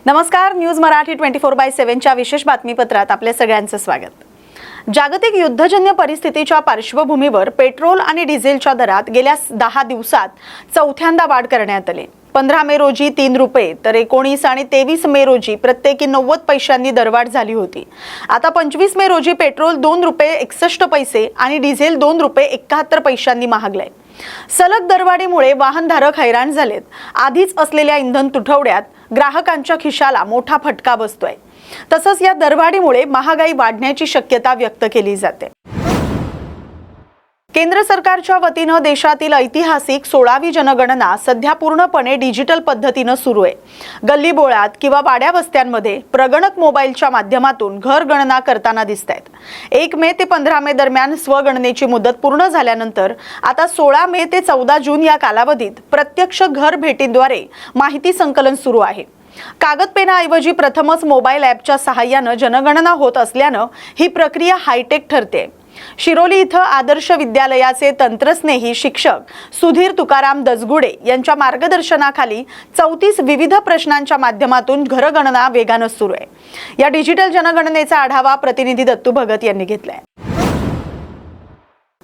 नमस्कार, न्यूज मराठी 24/7 च्या विशेष बातमीपत्रात आपले सगळ्यांचे स्वागत। जागतिक युद्धजन्य परिस्थितीच्या पार्श्वभूमीवर पेट्रोल आणि डिझेलच्या दरात गेल्या 10 दिवसात चौथ्यांदा वाढ करण्यात आली। 15 मे रोजी 3 रुपये तर 19 आणि 23 मे रोजी प्रत्येकी 90 पैशांनी दरवाढ झाली होती। आता 25 मे रोजी पेट्रोल 2 रुपये 61 पैसे आणि डिझेल 2 रुपये 71 पैशांनी महागले। सलग दरवाढीमुळे वाहनधारक हैराण झालेत। आधीच असलेल्या इंधन तुटवड्यात ग्राहकांच्या खिशाला मोठा फटका बसतोय। तसंच या दरवाढीमुळे महागाई वाढण्याची शक्यता व्यक्त केली जाते। केंद्र सरकारच्या वतीने देशातील ऐतिहासिक 16वी जनगणना सध्या पूर्णपणे डिजिटल पद्धतीने सुरू आहे। गल्लीबोळात किंवा वाड्या वस्त्यांमध्ये प्रगणक मोबाईलच्या माध्यमातून घर गणना करताना दिसतायत। 1 मे ते 15 मे दरम्यान स्वगणनेची मुदत पूर्ण झाल्यानंतर आता 16 मे ते 14 जून या कालावधीत प्रत्यक्ष घर भेटीद्वारे माहिती संकलन सुरू आहे। कागद पेनाऐवजी प्रथमच मोबाईल ॲपच्या सहाय्याने जनगणना होत असल्याने ही प्रक्रिया हायटेक ठरते। शिरोली इथं आदर्श विद्यालयाचे तंत्रस्नेही शिक्षक सुधीर तुकाराम दसगुडे यांच्या मार्गदर्शनाखाली 34 विविध प्रश्नांच्या माध्यमातून घरगणना वेगाने सुरू आहे। या डिजिटल जनगणनेचा आढावा प्रतिनिधी दत्तू भगत यांनी घेतलाय।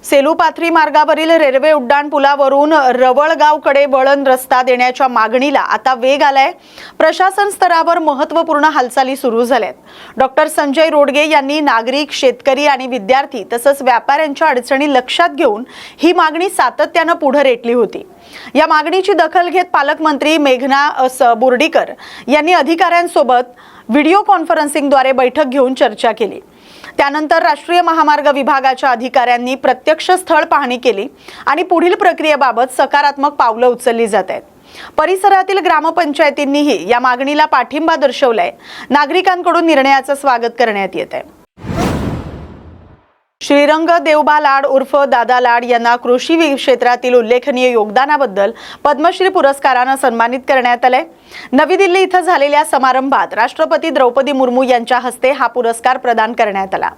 सेलू पाथरी मार्गावरील रेल्वे उड्डाण पुलावरून रवळगावकडे वळण रस्ता देण्याच्या मागणीला आता वेग आलाय। प्रशासन स्तरावर महत्त्वपूर्ण हालचाली सुरू झाल्यात। डॉक्टर संजय रोडगे यांनी नागरिक, शेतकरी आणि विद्यार्थी तसंच व्यापाऱ्यांच्या अडचणी लक्षात घेऊन ही मागणी सातत्याने पुढे रेटली होती। या मागणीची दखल घेत पालकमंत्री मेघना बोर्डीकर यांनी अधिकाऱ्यांसोबत व्हिडिओ कॉन्फरन्सिंगद्वारे बैठक घेऊन चर्चा केली। त्यानंतर राष्ट्रीय महामार्ग विभागाच्या अधिकाऱ्यांनी प्रत्यक्ष स्थळ पाहणी केली आणि पुढील प्रक्रियेबाबत सकारात्मक पावलं उचलली जात आहेत। परिसरातील ग्रामपंचायतींनीही या मागणीला पाठिंबा दर्शवलाय। नागरिकांकडून निर्णयाचं स्वागत करण्यात येत आहे। श्रीरंग देवबा लाड उर्फ दादा लाड यांना कृषी क्षेत्रातील उल्लेखनीय योगदानाबद्दल पद्मश्री पुरस्काराने सन्मानित करण्यात आले। नवी दिल्ली इथं झालेल्या समारंभात राष्ट्रपती द्रौपदी मुर्मू यांच्या हस्ते हा पुरस्कार प्रदान करण्यात आला।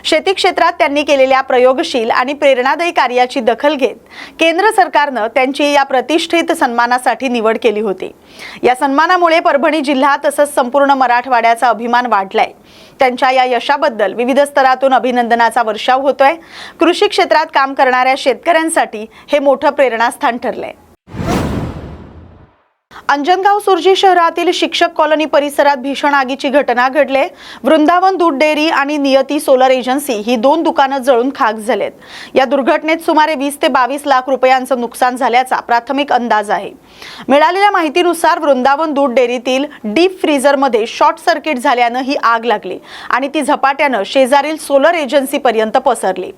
शेती क्षेत्रात त्यांनी केलेल्या प्रयोगशील आणि प्रेरणादायी कार्याची दखल घेत केंद्र सरकारने त्यांची या प्रतिष्ठित सन्मानासाठी निवड केली होती। या सन्मानामुळे परभणी जिल्हा तसंच संपूर्ण मराठवाड्याचा अभिमान वाढलाय। त्यांच्या या यशाबद्दल विविध स्तरातून अभिनंदनाचा वर्षाव होतोय। कृषी क्षेत्रात काम करणाऱ्या शेतकऱ्यांसाठी हे मोठं प्रेरणास्थान ठरलंय। अंजनगाव सुर्जी शहरातील शिक्षक कॉलनी परिसरात भीषण आगीची घटना घडली। वृंदावन दूध डेअरी आणि नियती सोलर एजन्सी ही 2 दुकानं जळून खाक झालेत। या दुर्घटनेत सुमारे 20 ते 22 लाख रुपयांचं नुकसान झाल्याचा प्राथमिक अंदाज आहे। मिळालेल्या माहितीनुसार वृंदावन दूध डेअरीतील डीप फ्रीजरमध्ये शॉर्ट सर्किट झाल्याने ही आग लागली आणि ती झपाट्याने शेजारील सोलर एजन्सी पर्यंत पसरली।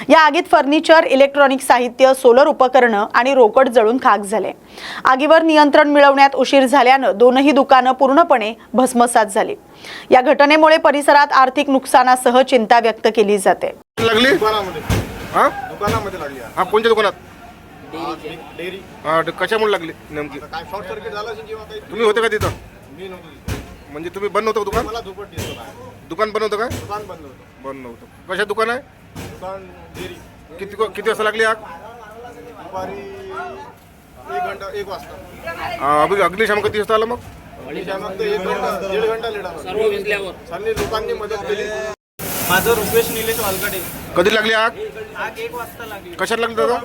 या आगीत फर्निचर, इलेक्ट्रॉनिक साहित्य, सोलर उपकरणं आणि रोकड जळून खाक झाले। आगीवर नियंत्रण मिळवण्यात उशीर झाल्याने दोनही दुकानं पूर्णपणे भस्मसात झाली। या घटनेमुळे परिसरात आर्थिक नुकसानासह चिंता व्यक्त केली जाते। लागली दुकानामध्ये लागली। हा, कोणत्या दुकानात? डेअरी। हा, कशामुळे लागली नेमकी? काय शॉर्ट सर्किट झालं किंवा काही? तुम्ही होते का तिथं? मी नव्हतो। म्हणजे तुम्ही बंद होतं दुकान? मला झोपट दिसत आहे। दुकान बंद होतं का? दुकान बंद होतं। बंद नव्हतं। कशा दुकान आहे? दुकान डेअरी। किती वाजता लागली आग? दुपारी 1 वाजता। अग्निशामक किती वाजता आला मग? अग्निशामक 1 घंटा 1.5 घंटा लेट आला। सर्व विजल्यावर सर्व लोकांनी मदत केली। माझं रुपेश निलेश वालकडे। कधी लागली आग? आग 1 वाजता लागली। कशात लागली दादा?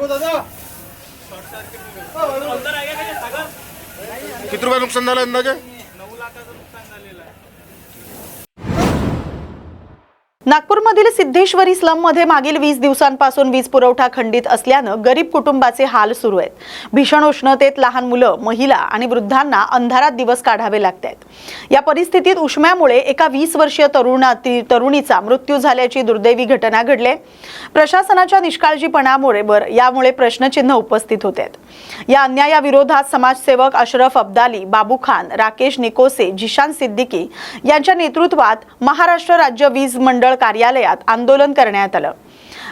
Short circuit. किती रुपये नुकसान झालं अंदाजे? 9 लाखाचं नुकसान झालेलं आहे। नागपूरमधील सिद्धेश्वरी स्लममध्ये मागील 20 दिवसांपासून वीज पुरवठा खंडित असल्याने गरीब कुटुंबाचे हाल सुरू आहेत। भीषण उष्णतेत लहान मुलं, महिला आणि वृद्धांना अंधारात दिवस काढावे लागतात। या परिस्थितीत उष्म्यामुळे एका 20 वर्षीय तरुणीचा मृत्यू झाल्याची दुर्दैवी घटना घडली। प्रशासनाच्या निष्काळजीपणामुळे यामुळे प्रश्नचिन्ह उपस्थित होतात। या अन्यायाविरोधात समाजसेवक अशरफ अब्दाली, बाबू खान, राकेश निकोसे, जिशान सिद्दीकी यांच्या नेतृत्वात महाराष्ट्र राज्य वीज मंडळ कार्यालयात आंदोलन करण्यात आलं।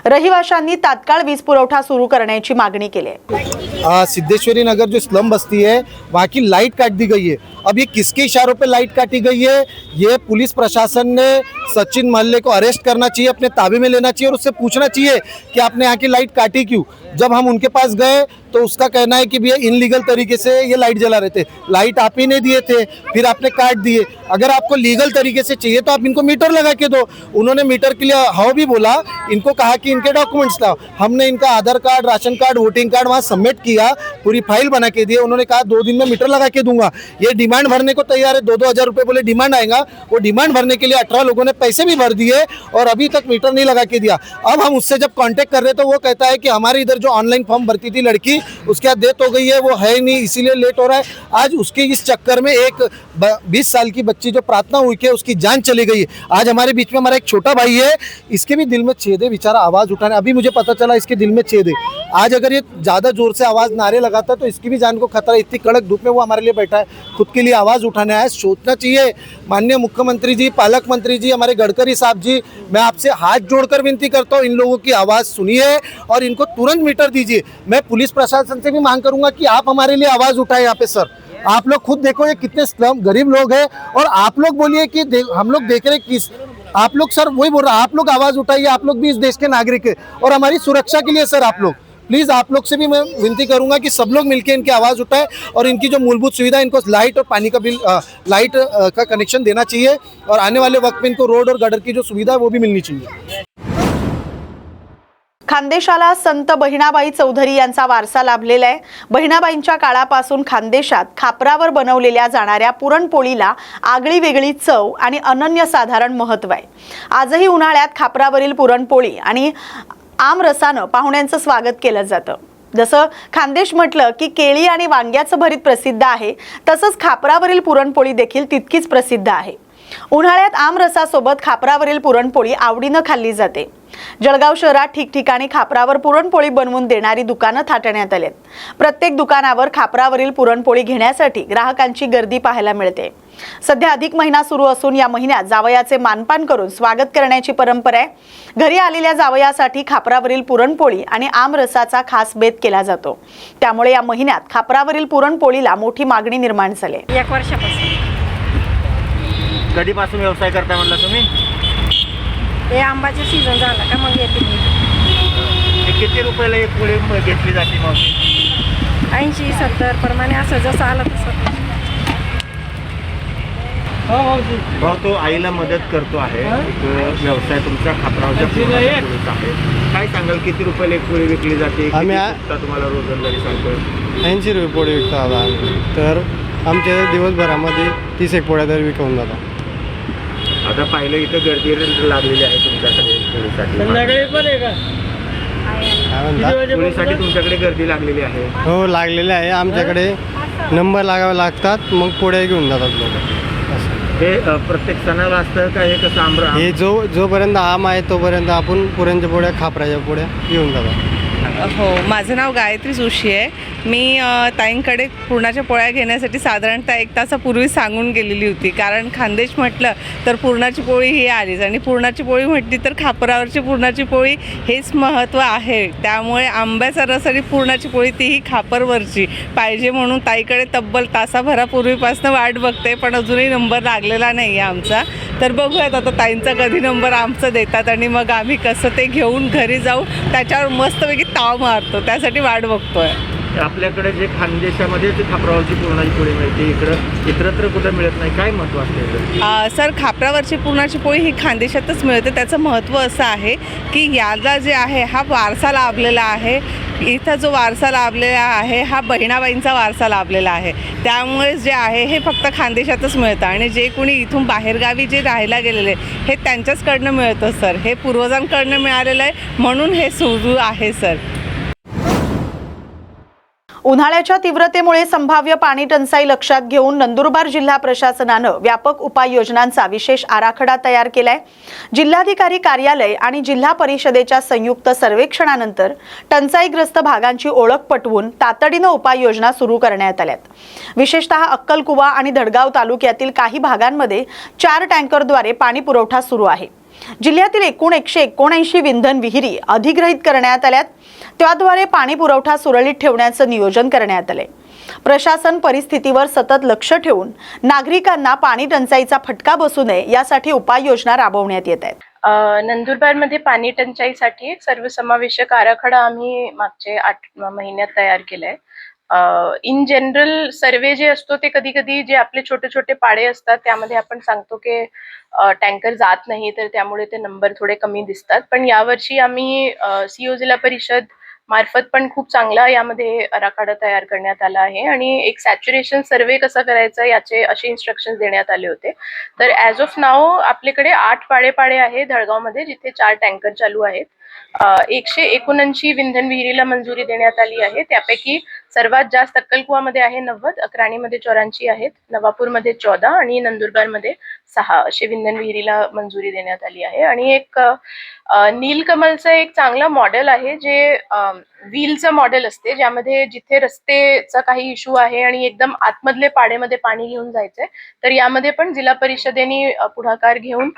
रहिवाशांनी तात्काळ वीज पुरवठा सुरू करण्याची मागणी केली है। सिद्धेश्वरी नगर जो स्लम बस्ती है वहाँ की लाइट काट दी गई है। अब ये किसके इशारों पे लाइट काटी गई है? ये पुलिस प्रशासन ने सचिन महल्ले को अरेस्ट करना चाहिए, अपने ताबे में लेना चाहिए और उससे पूछना चाहिए कि आपने यहाँ की लाइट काटी क्यों। जब हम उनके पास गए तो उसका कहना है कि भैया इनलीगल तरीके से ये लाइट जला रहे थे। लाइट आप ही ने दिए थे, फिर आपने काट दिए। अगर आपको लीगल तरीके से चाहिए तो आप इनको मीटर लगा के दो। उन्होंने मीटर के लिए हाँ भी बोला, इनको कहा कि इनके डॉक्यूमेंट्स लाओ। हमने इनका Aadhaar card, ration card, voting card वहाँ सबमिट किया, पूरी फाइल बना के दी। उन्होंने कहा 2 दिन में मीटर लगा के दूंगा। ये डिमांड भरने को तैयार है, 2-2 हज़ार रुपये बोले डिमांड आएगा। वो डिमांड भरने के लिए 18 लोगों ने पैसे भी भर दिए और अभी तक मीटर नहीं लगा के दिया। अब हम उससे जब कांटेक्ट कर रहे तो वो कहता है कि हमारे इधर जो ऑनलाइन फॉर्म भरती थी लड़की, उसके बाद डेथ हो गई है, वो है नहीं, इसीलिए लेट हो रहा है। आज उसके इस चक्कर में एक 20 साल की बच्ची जो प्रार्थना हुई के उसकी जान चली गई। आज हमारे बीच में हमारा एक छोटा भाई है, इसके भी दिल में छेद है, बेचारा आवाज़ उठाने, अभी मुझे पता चला इसके दिल में छेद है। आज अगर ये ज़्यादा जोर से आवाज़ नारे लगाता तो इसकी भी जान को खतरा। इतनी कड़क धूप में वो हमारे लिए बैठा है, खुद के लिए आवाज़ उठाने आया। सोचना चाहिए माननीय मुख्यमंत्री जी, पालक मंत्री जी, हमारे गडकरी साहब जी, मैं आपसे हाथ जोड़कर विनती करता हूँ, इन लोगों की आवाज़ सुनिए और इनको तुरंत मीटर दीजिए। मैं पुलिस प्रशासन से भी मांग करूंगा कि आप हमारे लिए आवाज़ उठाएं यहाँ पे। सर आप लोग खुद देखो ये कितने स्लम गरीब लोग हैं और आप लोग बोलिए कि हम लोग देख रहे किस, आप लोग सर वही बोल रहा, आप लोग आवाज़ उठाइए। आप लोग भी इस देश के नागरिक है और हमारी सुरक्षा के लिए सर आप लोग प्लीज़, आप लोग से भी मैं विनती करूंगा कि सब लोग मिलकर इनकी आवाज़ उठाएं और इनकी जो मूलभूत सुविधा, इनको लाइट और पानी का बिल, लाइट का कनेक्शन देना चाहिए और आने वाले वक्त में इनको रोड और गटर की जो सुविधा है वो भी मिलनी चाहिए। खानदेशाला संत बहिणाबाई चौधरी यांचा वारसा लाभलेला आहे। बहिणाबाईंच्या काळापासून खानदेशात खापरावर बनवलेल्या जाणाऱ्या पुरणपोळीला आगळी वेगळी चव आणि अनन्यसाधारण महत्त्व आहे। आजही उन्हाळ्यात खापरावरील पुरणपोळी आणि आमरसानं पाहुण्यांचं स्वागत केलं जातं। जसं खानदेश म्हटलं की केळी आणि वांग्याचं भरीत प्रसिद्ध आहे, तसंच खापरावरील पुरणपोळी देखील तितकीच प्रसिद्ध आहे। उन्हाळ्यात आमरसासोबत खापरावरील पुरणपोळी आवडीनं खाल्ली जाते। जळगाव शहरात ठिकठिकाणी खापरावर पुरणपोळी बनवून देणारी दुकानं थाटण्यात आलेत। प्रत्येक दुकानावर खापरावरील पुरणपोळी घेण्यासाठी ग्राहकांची गर्दी पाहायला मिळते। सध्या अधिक महिना सुरू असून या महिन्यात जावयाचे मानपान करून स्वागत करण्याची परंपरा आहे। घरी आलेल्या जावयासाठी खापरावरील पुरणपोळी आणि आमरसाचा खास बेत केला जातो। त्यामुळे या महिन्यात खापरावरील पुरणपोळीला मोठी मागणी निर्माण झाली आहे। 1 वर्षापासून कधीपासून व्यवसाय करता म्हटलं तुम्ही? हे आंबाचा सीझन झाला का मग येते मी। ते किती रुपयाला एक पोळी घेतली जाते मग? 80-70 प्रमाणे असं जसं आलं तसं। भाऊ तो आईला मदत करतो आहे, एक व्यवसाय तुमचा खापरावरच्या पोळीचा आहे। काय सांगाल किती रुपयाला एक पोळी विकली जाते? आम्ही तुम्हाला रोजंदारी सांगतो 80 रुपये पोळी विकतो आता आम्ही, तर आमच्या दिवसभरामध्ये 30 एक पोळ्या तरी विकून जातात। आता पाहिलं इथं गर्दी लागलेली आहे तुमच्याकडे पोळीसाठी। संध्याकाळी पण आहे का? काय म्हणता? पोळीसाठी तुमच्याकडे गर्दी लागलेली आहे? हो लागलेले आहे, आमच्याकडे नंबर लागावे लागतात, मग पोळ्या घेऊन जातात लोक। हे प्रत्येक सणाला असतं का? हे कसं आंबरा हे जोपर्यंत आम आहे तोपर्यंत आपण पुरणच्या पोळ्या, खापराच्या पोळ्या घेऊन जातात। हो, माझं नाव गायत्री जोशी आहे। मी ताईंकडे पुरणाच्या पोळ्या घेण्यासाठी साधारणतः 1 तासापूर्वी सांगून गेलेली होती, कारण खानदेश म्हटलं तर पुरणाची पोळी ही आलीच आणि पुरणाची पोळी म्हटली तर खापरावरची पुरणाची पोळी हेच महत्त्व आहे। त्यामुळे आंब्याचा रस आणि पुरणाची पोळी तीही खापरवरची पाहिजे म्हणून ताईकडे तब्बल तासाभरापूर्वीपासून वाट बघते, पण अजूनही नंबर लागलेला नाही आहे आमचा। तर बघूयात आता ताईंचा कधी नंबर आमचं देतात आणि मग आम्ही कसं ते घेऊन घरी जाऊ, त्याच्यावर मस्तपैकी ताव मारतो, त्यासाठी वाट बघतोय। आपल्याकडे जे खानदेशामध्ये जी खापरावरची पुरणाची पोळी मिळते, इतरत्र कुठं मिळत नाही, काय महत्त्व असते? सर, खापरावरची पुरणाची पोळी ही खानदेशातच मिळते। त्याचं महत्त्व असं आहे की याला जे आहे हा वारसा लाभलेला आहे। इथं जो वारसा लाभलेला आहे हा बहिणाबाईंचा वारसा लाभलेला आहे, त्यामुळे जे आहे हे फक्त खानदेशातच मिळतं आणि जे कोणी इथून बाहेरगावी जे राहायला गेलेले हे त्यांच्याचकडनं मिळतं सर। हे पूर्वजांकडनं मिळालेलं आहे म्हणून हे सुरू आहे सर। उन्हाळ्याच्या तीव्रतेमुळे संभाव्य पाणी टंचाई लक्षात घेऊन नंदुरबार जिल्हा प्रशासनानं व्यापक उपाययोजनांचा विशेष आराखडा तयार केलाय। जिल्हाधिकारी कार्यालय आणि जिल्हा परिषदेच्या संयुक्त सर्वेक्षणानंतर टंचाईग्रस्त भागांची ओळख पटवून तातडीनं उपाययोजना सुरू करण्यात आल्यात। विशेषतः अक्कलकुवा आणि धडगाव तालुक्यातील काही भागांमध्ये 4 टँकरद्वारे पाणी पुरवठा सुरू आहे। जिल्ह्यातील एकूण 179 विंधन विहिरी अधिग्रहित करण्यात आल्यात, त्याद्वारे पाणी पुरवठा सुरळीत ठेवण्याचं नियोजन करण्यात आले। प्रशासन परिस्थितीवर सतत लक्ष ठेवून नागरिकांना पाणी टंचाईचा फटका बसू नये यासाठी उपाययोजना राबवण्यात येत आहेत। नंदुरबारमध्ये पाणी टंचाईसाठी एक सर्वसमावेशक आराखडा आम्ही मागचे 8 महिन्यात तयार केलाय. इन जनरल सर्वे जे असतो ते कधी कधी जे आपले छोटे छोटे पाडे असतात त्यामध्ये आपण सांगतो की टँकर जात नाही, तर त्यामुळे ते नंबर थोडे कमी दिसतात. पण यावर्षी आम्ही सीओ जिल्हा परिषद मार्फत पण खूप चांगला यामध्ये आराखडा तयार करण्यात आला आहे आणि एक सॅच्युरेशन सर्वे कसा करायचा याचे असे इन्स्ट्रक्शन देण्यात आले होते. तर ॲज ऑफ नाऊ आपल्याकडे 8 पाडे आहे धळगावमध्ये, जिथे 4 टँकर चालू आहेत. 179 विंधन विहिरीला मंजुरी देण्यात आली आहे. त्यापैकी सर्वात जास्त अक्कलकुवामध्ये आहे 90, अक्राणीमध्ये 84 आहेत, नवापूरमध्ये 14 आणि नंदुरबारमध्ये 6 असे विंधन विहिरीला मंजुरी देण्यात आली आहे. आणि एक नीलकमलचं एक चांगलं मॉडेल आहे जे व्हीलचं मॉडेल असते, ज्यामध्ये जिथे रस्तेचा काही इश्यू आहे आणि एकदम आतमधले पाड्यामध्ये पाणी घेऊन जायचंय, तर यामध्ये पण जिल्हा परिषदेने पुढाकार घेऊन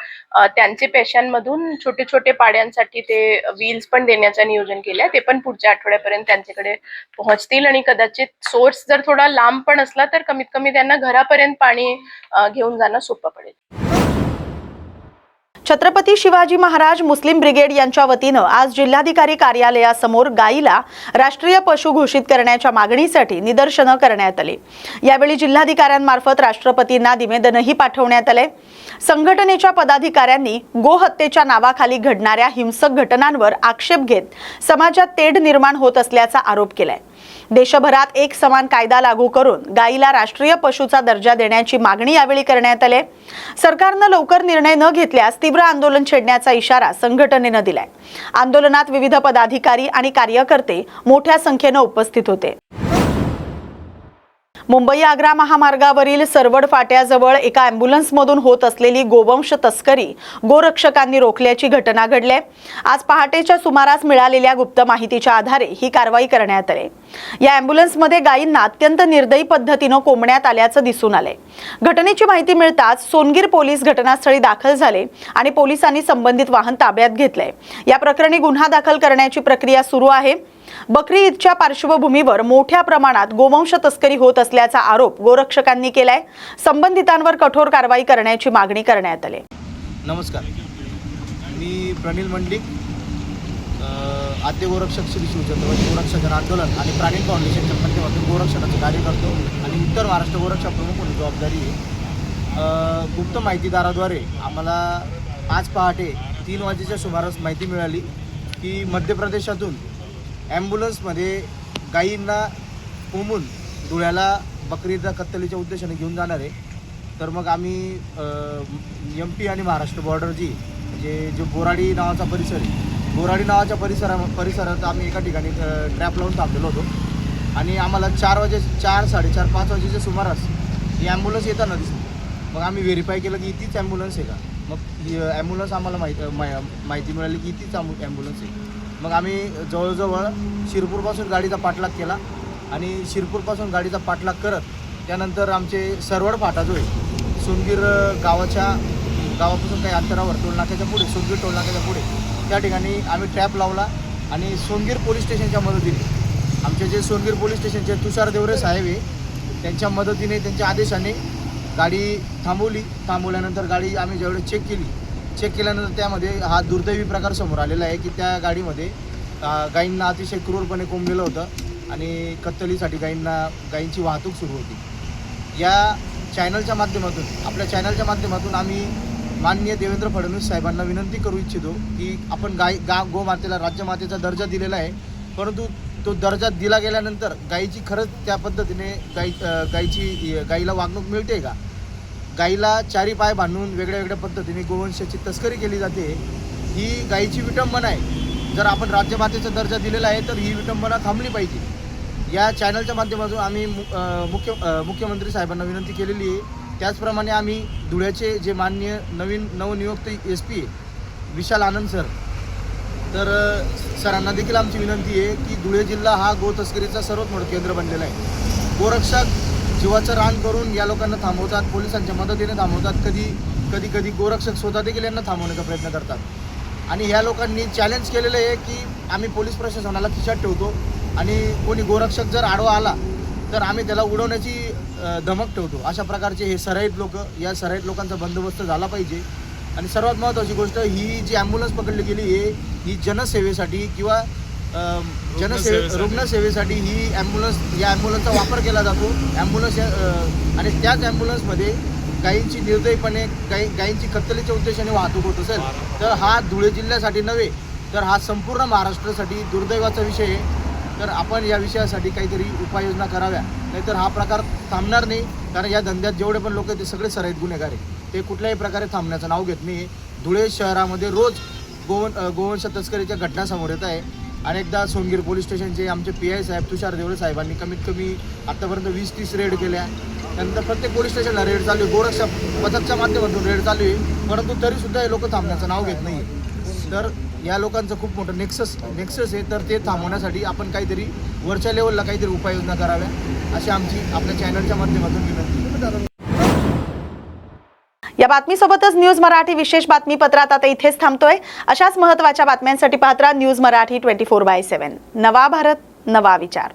त्यांचे पेशांमधून छोटे छोटे पाड्यांसाठी ते व्हील्स पण देण्याचं नियोजन केलंय. ते पण पुढच्या आठवड्यापर्यंत त्यांच्याकडे पोहोचतील आणि कदाचित सोर्स जर थोडा लांब पण असला तर कमीत कमी त्यांना घरापर्यंत पाणी घेऊन जाणं सोपं पडेल. छत्रपती शिवाजी महाराज मुस्लिम ब्रिगेड यांच्या वतीनं आज जिल्हाधिकारी कार्यालयासमोर गायीला राष्ट्रीय पशु घोषित करण्याच्या मागणीसाठी निदर्शनं करण्यात आली. यावेळी जिल्हाधिकाऱ्यांमार्फत राष्ट्रपतींना निवेदनही पाठवण्यात आले. संघटनेच्या पदाधिकाऱ्यांनी गोहत्येच्या नावाखाली घडणाऱ्या हिंसक घटनांवर आक्षेप घेत समाजात तेढ निर्माण होत असल्याचा आरोप केलाय. देशभरात एक समान कायदा लागू करून गायीला राष्ट्रीय पशुचा दर्जा देण्याची मागणी यावेळी करण्यात आली. सरकारनं लवकर निर्णय न घेतल्यास तीव्र आंदोलन छेडण्याचा इशारा संघटनेनं दिलाय. आंदोलनात विविध पदाधिकारी आणि कार्यकर्ते मोठ्या संख्येनं उपस्थित होते. मुंबई आग्रा महामार्गावरील सरवड फाट्याजवळ एका ॲम्ब्युलन्समधून होत असलेली गोवंश तस्करी गोरक्षकांनी रोखल्याची घटना घडली. आज पहाटेच्या सुमारास मिळालेल्या गुप्त माहितीच्या आधारे ही कारवाई करण्यात आली. या ॲम्ब्युलन्समध्ये गायींना अत्यंत निर्दयी पद्धतीनं कोंबण्यात आल्याचं दिसून आलंय. घटनेची माहिती मिळताच सोनगीर पोलीस घटनास्थळी दाखल झाले आणि पोलिसांनी संबंधित वाहन ताब्यात घेतलंय. या प्रकरणी गुन्हा दाखल करण्याची प्रक्रिया सुरू आहे. बकरी ईदच्या पार्श्वभूमीवर मोठ्या प्रमाणात गोवंश तस्करी होत असल्याचा आरोप गोरक्षकांनी केलाय. संबंधितांवर कठोर कारवाई करण्याची मागणी करण्यात आली. नमस्कार, मी प्रनिल मंडलिक, आद्य गोरक्षक श्री शिवछत्रपती गोरक्षक जन आंदोलन आणि प्राणी फाउंडेशनच्या माध्यमातून गोरक्षकाचे कार्य करतो आणि उत्तर महाराष्ट्र गोरक्षक प्रमुख म्हणून जबाबदारी आहे. गुप्त माहितीदाराद्वारे आम्हाला आज पहाटे 3 वाजेच्या सुमारास माहिती मिळाली की मध्य प्रदेशातून ॲम्ब्युलन्समध्ये गायींना कोंबून धुळ्याला बकरीचा कत्तलीच्या उद्देशाने घेऊन जाणार आहे. तर मग आम्ही MP आणि महाराष्ट्र बॉर्डर जो बोराडी नावाचा परिसर आहे, बोराडी नावाच्या परिसरात आम्ही एका ठिकाणी ट्रॅप लावून थांबलेलो होतो आणि आम्हाला 4, 4:30, 5 वाजेच्या सुमारास ही ॲम्ब्युलन्स येताना दिसली. मग आम्ही व्हेरीफाय केलं की तीच ॲम्ब्युलन्स आहे का. मग ही ॲम्ब्युलन्स आम्हाला माहिती मिळाली की तीच ॲम्ब्युलन्स आहे. मग आम्ही जवळजवळ शिरपूरपासून गाडीचा पाठलाग केला आणि शिरपूरपासून गाडीचा पाठलाग करत त्यानंतर आमचे सरवड फाटा जो आहे सोनगीर गावापासून काही अंतरावर टोलनाक्याच्या पुढे, सोनगीर टोलनाक्याच्या पुढे त्या ठिकाणी आम्ही ट्रॅप लावला आणि सोनगीर पोलीस स्टेशनच्या मदतीने आमचे जे सोनगीर पोलीस स्टेशनचे तुषार देवरे साहेब आहे त्यांच्या मदतीने, त्यांच्या आदेशाने गाडी थांबवल्यानंतर गाडी आम्ही ज्यावेळेस चेक केल्यानंतर त्यामध्ये हा दुर्दैवी प्रकार समोर आलेला आहे की त्या गाडीमध्ये गायींना अतिशय क्रूरपणे कोंबलेलं होतं आणि कत्तलीसाठी गायींची वाहतूक सुरू होती. या आपल्या चॅनलच्या माध्यमातून आम्ही माननीय देवेंद्र फडणवीस साहेबांना विनंती करू इच्छितो की आपण गोमातेला राज्यमातेचा दर्जा दिलेला आहे, परंतु तो दर्जा दिला गेल्यानंतर गायीची खरंच त्या पद्धतीने गायीला वागणूक मिळते का. गायीला 4 पाय बांधून वेगळ्या पद्धतीने गोवंशाची तस्करी केली जाते. ही गायीची विटंबना आहे. जर आपण राज्यमातेचा दर्जा दिलेला आहे तर ही विटंबना थांबली पाहिजे. या चॅनलच्या माध्यमातून आम्ही मुख्यमंत्री साहेबांना विनंती केलेली आहे. त्याचप्रमाणे आम्ही धुळ्याचे जे माननीय नवनियुक्त SP विशाल आनंद तर सरांना देखील आमची विनंती आहे की धुळे जिल्हा हा गो तस्करीचा सर्वात मोठं केंद्र बनलेला आहे. गोरक्षक जीवाचं रान करून या लोकांना थांबवतात, पोलिसांच्या मदतीने थांबवतात, कधी गोरक्षक स्वतः देखील यांना थांबवण्याचा प्रयत्न करतात. आणि ह्या लोकांनी चॅलेंज केलेलं आहे की आम्ही पोलीस प्रशासनाला खिशात ठेवतो आणि कोणी गोरक्षक जर आडवा आला तर आम्ही त्याला उडवण्याची धमक ठेवतो. अशा प्रकारचे हे सराईत लोक, या सराईत लोकांचा बंदोबस्त झाला पाहिजे. आणि सर्वात महत्त्वाची गोष्ट, ही जी ॲम्ब्युलन्स पकडली गेली आहे ही जनसेवेसाठी किंवा रुग्णसेवेसाठी ही या ॲम्ब्युलन्सचा वापर केला जातो. ॲम्ब्युलन्स आणि त्याच ॲम्ब्युलन्समध्ये गायींची निर्दयीपणे गायींची कत्तलीच्या उद्देशाने वाहतूक होत असेल तर हा धुळे जिल्ह्यासाठी नव्हे तर हा संपूर्ण महाराष्ट्रासाठी दुर्दैवाचा विषय आहे. तर आपण या विषयासाठी काहीतरी उपाययोजना कराव्या, नाहीतर हा प्रकार थांबणार नाही. कारण या धंद्यात जेवढे पण लोक आहेत ते सगळे सराईत गुन्हेगार आहे, ते कुठल्याही प्रकारे थांबण्याचं नाव घेत नाही. धुळे शहरामध्ये रोज गोवंश तस्करीच्या घटना समोर येत आहे. अनेकदा सोनगीर पोलीस स्टेशनचे आमचे PI साहेब तुषार देवळे साहेबांनी कमीत कमी आत्तापर्यंत 20-30 रेड केल्या. त्यानंतर प्रत्येक पोलीस स्टेशनला रेड चालू आहे, गोरक्षा पथकच्या माध्यमातून रेड चालू आहे, परंतु तरीसुद्धा हे लोक थांबण्याचं नाव घेत नाही. तर या लोकांचं खूप मोठं नेक्सस आहे. तर ते थांबवण्यासाठी आपण काहीतरी वरच्या लेवलला काहीतरी उपाययोजना कराव्या अशी आमची आपल्या चॅनलच्या माध्यमातून विनंती. या बातमीसोबतच न्यूज मराठी विशेष बातमीपत्रात आता इथेच थांबतोय. अशाच महत्त्वाच्या बातम्यांसाठी पाहत राहा न्यूज मराठी 24/7. नवा भारत, नवा विचार.